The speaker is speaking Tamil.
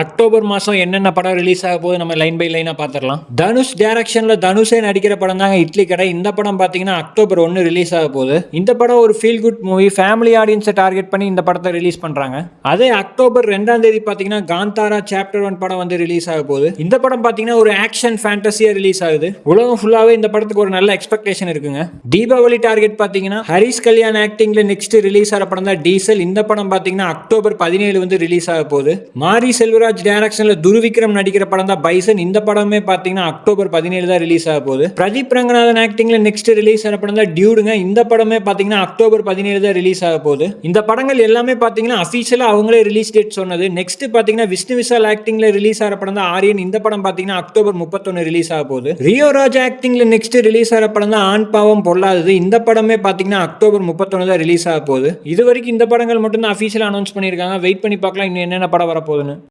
அக்டோபர் மாதம் என்னென்ன படம் ரிலீஸ் ஆக போகுது நம்ம லைன் பை லைனாக பார்த்துடலாம். தனுஷ் டைரக்ஷனில் தனுஷே நடிக்கிற படம் தாங்க இட்லி கடை. இந்த படம் பார்த்தீங்கன்னா அக்டோபர் 1 ரிலீஸ் ஆக போகுது. இந்த படம் ஒரு ஃபீல் குட் மூவி, ஃபேமிலி ஆடியன்ஸை டார்கெட் பண்ணி இந்த படத்தை ரிலீஸ் பண்ணுறாங்க. அதே அக்டோபர் 2ஆம் தேதி பார்த்தீங்கன்னா காந்தாரா சாப்டர் 1 படம் வந்து ரிலீஸ் ஆக போகுது. இந்த படம் பார்த்தீங்கன்னா ஒரு ஆக்ஷன் ஃபேண்டசியாக ரிலீஸ் ஆகுது. உலகம் ஃபுல்லாகவே இந்த படத்துக்கு ஒரு நல்ல எக்ஸ்பெக்டேஷன் இருக்குங்க. தீபாவளி டார்கெட் பார்த்தீங்கன்னா ஹரிஷ் கல்யாண் ஆக்டிங்ல நெக்ஸ்ட் ரிலீஸ் ஆகிற படம் தான் டீசல். இந்த படம் பார்த்தீங்கன்னா அக்டோபர் 17 வந்து ரிலீஸ் ஆக போகுது. மாரி செல்வராஜ் டைரக்ஷன்ல துருவிக்ரம் நடிக்கிற படம் தான் பைசன். இந்த படமே பாத்தீங்கன்னா அக்டோபர் 17 தான் ரிலீஸ் ஆக போகுது. பிரதீப் ரங்கநாதன் ஆக்டிங்ல நெக்ஸ்ட் ரிலீஸ் ஆன படம் தான் டியூடுங்க. இந்த படமே பாத்தீங்கன்னா அக்டோபர் 17 தான் ரிலீஸ் ஆக போகுது. இந்த படங்கள் எல்லாமே பாத்தீங்கன்னா அபிஷியலா அவங்களே ரிலீஸ் டேட் சொன்னது. நெக்ஸ்ட் பாத்தீங்கன்னா விஷ்ணு விஷால் ஆக்டிங்ல ரிலீஸ் ஆகிற படம் தான் ஆரியன். இந்த படம் பாத்தீங்கன்னா அக்டோபர் 31 ரிலீஸ் ஆக போகுது. ரியோ ராஜ் ஆக்டிங்ல நெக்ஸ்ட் ரிலீஸ் ஆகிற படம் தான் ஆண் பாவம் பொல்லாதது. இந்த படமே பாத்தீங்கன்னா அக்டோபர் 31 தான் ரிலீஸ் ஆக போகுது. இது வரைக்கும் இந்த படங்கள் மட்டும் தான் அபிஷியலா அனௌன்ஸ் பண்ணிருக்காங்க. வெயிட் பண்ணி பார்க்கலாம் இன்னும் என்னென்ன படம் வரப்போகுதுன்னு.